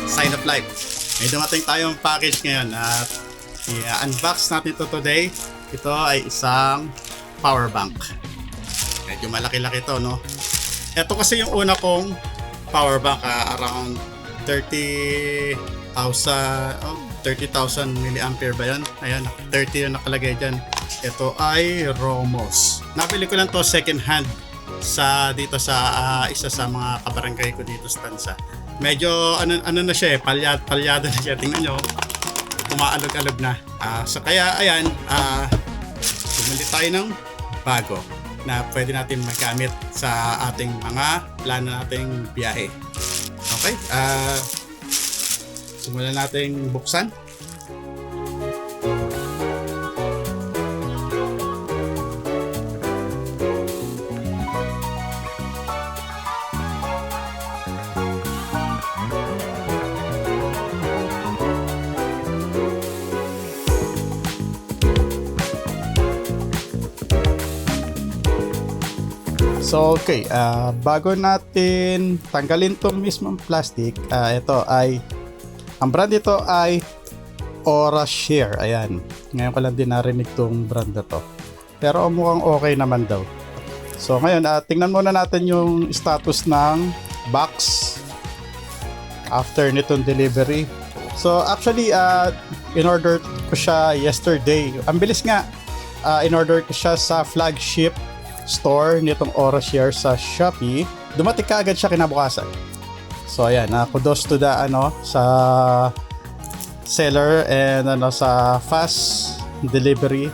Sign of life. May dumating tayong package ngayon at i-unbox natin ito today. Ito ay isang power bank. Medyo malaki-laki to, no? Ito kasi yung una kong power bank, around 30,000 milliampere ba yan? Ayan, 30 yung nakalagay dyan. Ito ay Romos. Nabili ko lang to second hand dito sa isa sa mga kabarangay ko dito sa Tansa. Medyo ano na siya palyado na siya. Tingnan nyo, umaalog-alog na. So kaya ayan, bumili tayo ng bago na pwede natin magamit sa ating mga plano nating biyahe. Okay, simulan nating buksan. So okay, bago natin tanggalin tong mismong plastic, ito ay, ang brand ito ay Orashare. Ayan, ngayon ko lang din narinig tong brand na to, pero mukhang okay naman daw. So ngayon, tingnan muna natin yung status ng box after nitong delivery. So actually, in-order ko siya yesterday. Ang bilis nga, in-order ko siya sa flagship store nitong Orashare sa Shopee. Dumating ka agad siya kinabukasan. So ayan, kudos to the sa seller and sa fast delivery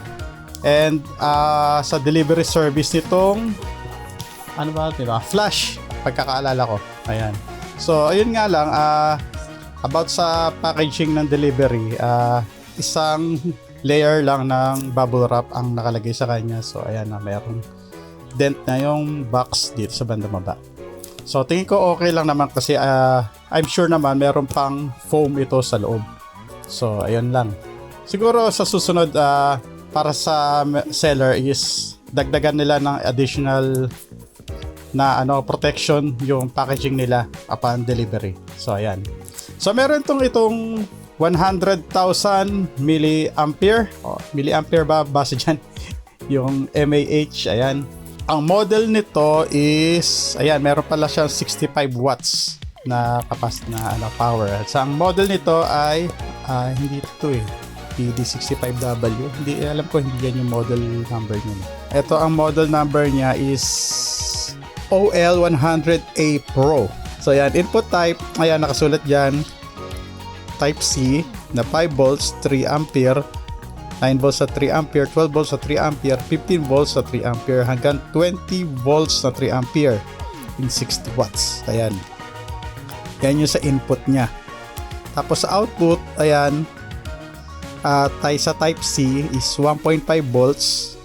and sa delivery service nitong Flash, pagkakaalala ko. Ayan. So ayun nga lang, about sa packaging ng delivery, isang layer lang ng bubble wrap ang nakalagay sa kanya. So ayan na, mayroong dent na yung box dito sa banda baba. So tingin ko okay lang naman kasi I'm sure naman meron pang foam ito sa loob. So ayun lang. Siguro sa susunod, para sa seller is dagdagan nila ng additional na protection yung packaging nila upon delivery. So ayan. So meron itong 100,000 milliampere. Milliampere ba base dyan? Yung mAh, ayan. Ang model nito is, ayan, meron pala siyang 65 watts na power. So ang model nito ay hindi ito PD65W. Hindi alam ko, hindi yan yung model number niya. Ito ang model number niya is OL100A Pro. So ayan, input type, ayan nakasulat diyan, type C na 5 volts, 3 ampere. 9 volts sa 3 ampere, 12 volts sa 3 ampere, 15 volts sa 3 ampere, hanggang 20 volts sa 3 ampere in 60 watts. Ayan. Yan yung sa input niya. Tapos sa output, ayan, sa type C is 1.5 volts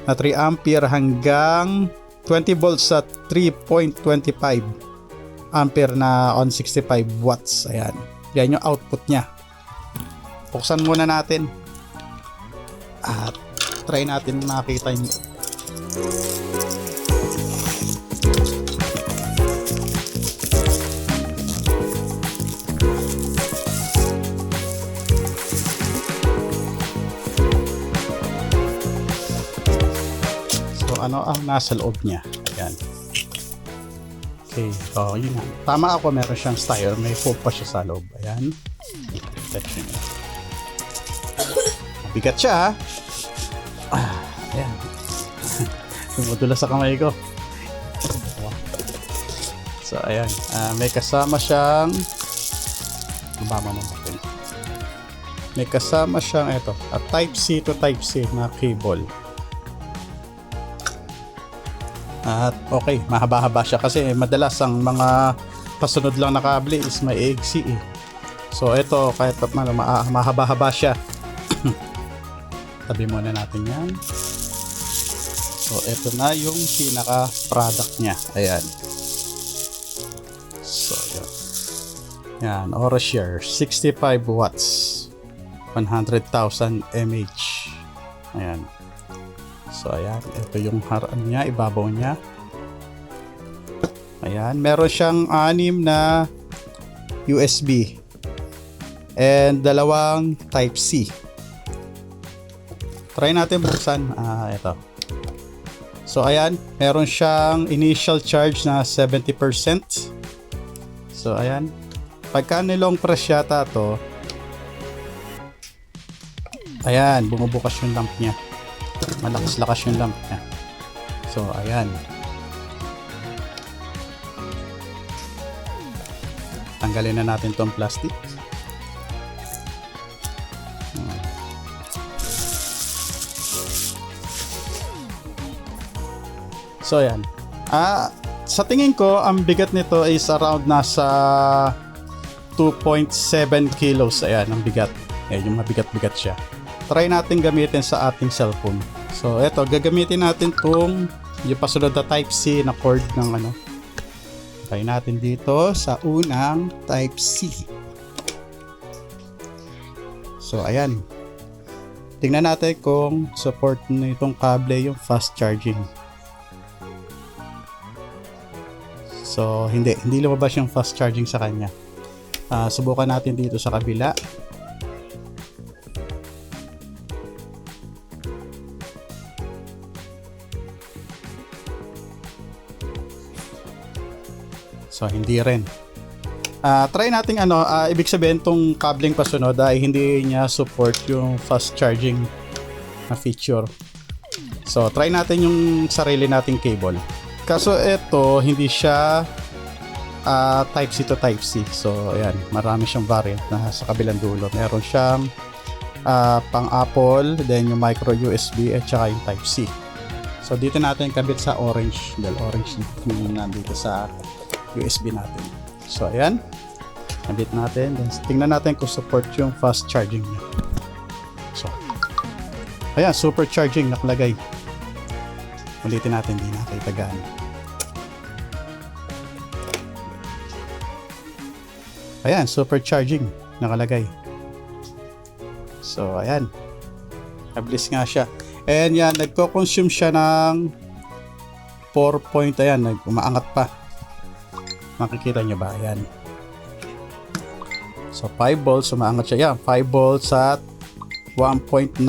na 3 ampere hanggang 20 volts sa 3.25 ampere na on 65 watts. Ayan. Yan yung output niya. Buksan muna natin. At try natin makita nyo. So ano ang nasa loob niya? Ayan. Okay, so yun nga. Tama ako, meron siyang styro. May foam pa siya sa loob. Ayan. Protection niya. Bigat siya, ayan. Tumutula sa kamay ko. So ayan, may kasama siyang may kasama siyang ito, a type C to type C na cable. At okay, mahaba-haba siya kasi madalas ang mga pasunod lang na kable is may AXC eh. So ito, kahit mahaba-haba siya, tabi muna natin yan. So ito na yung pinaka product niya. Ayan. So yan, Orashare 65 watts, 100,000 mAh. Ayan. So ayan, ito yung haraan niya, ibabaw niya. Ayan, meron siyang 6 na USB and 2 Type-C. Try natin buksan. Ito. So ayan, meron siyang initial charge na 70%. So ayan, pagka nilong press yata to, ayan, bumubukas yung lamp niya. Malakas-lakas yung lamp niya. So ayan. Tanggalin na natin tong plastic. So yan. Sa tingin ko, ang bigat nito is around nasa 2.7 kilos. Ayan, ang bigat. Ayan, yung mabigat-bigat siya. Try natin gamitin sa ating cellphone. So eto, gagamitin natin tong yung pasunod na Type-C na cord ng ano. Try natin dito sa unang Type-C. So ayan. Tingnan natin kung support nitong kable yung fast charging. So hindi lumabas yung fast charging sa kanya. Subukan natin dito sa kabila. So hindi rin. Try nating ibig sabihin tong cabling pasunod ay hindi niya support yung fast charging na feature. So try natin yung sarili nating cable. Kaso ito hindi siya Type-C to Type-C. So ayan, marami siyang variant na sa kabilang dulo. Meron siyang pang Apple, then yung micro USB at saka yung Type-C. So dito natin kabit sa orange, dahil orange yung nandito sa USB natin. So ayan, kabit natin, then tingnan natin kung support yung fast charging niya. So ayan, super charging nakalagay. Ulitin natin, hindi nakita gaano. Ayan, super charging nakalagay. So ayan, mabilis nga siya. And yan, nagko-consume siya ng 4 point, ayan, umaangat pa. Makikita nyo ba? Ayan. So 5 volts, umaangat siya. Yan, 5 volts at 1.9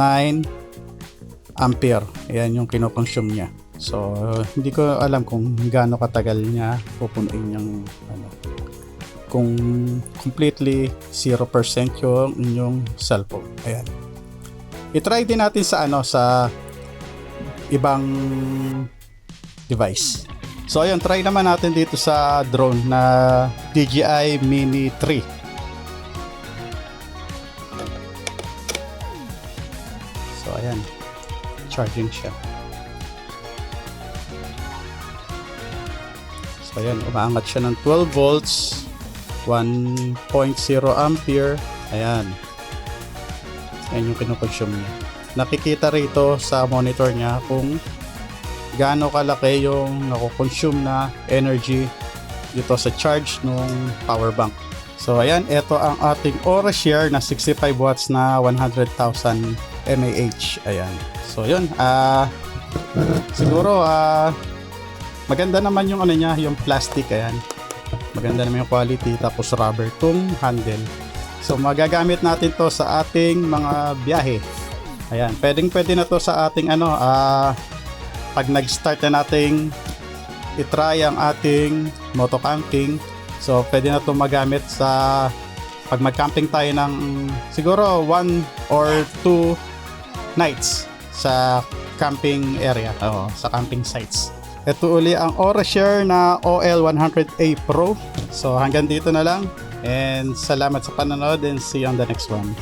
ampere. Ayan yung kino-consume niya. So hindi ko alam kung gaano katagal niya pupunuin yung kung completely 0% yung inyong cellphone. Ayan. I-try din natin sa sa ibang device. So ayun, try naman natin dito sa drone na DJI Mini 3. So ayan, charging siya. So ayan, umaangat siya ng 12 volts, 1.0 ampere. Ayan. Ayan yung kinukonsume niya. Nakikita rito sa monitor niya kung gaano kalaki yung nakukonsume na energy dito sa charge ng power bank. So ayan, ito ang ating Aura Share na 65 watts na 100,000 mAh. Ayan. So yun, siguro maganda naman yung niya, yung plastic. Ayan. Maganda naman yung quality, tapos rubber tong handle. So magagamit natin to sa ating mga biyahe. Ayan, pwede na to sa ating pag nag-start na nating i-try ang ating moto camping. So pwede na to magamit sa pag mag-camping tayo ng siguro 1 or 2 nights sa camping area, sa camping sites. Ito uli ang Aura Share na OL100A Pro. So hanggang dito na lang, and salamat sa panonood, and see you on the next one.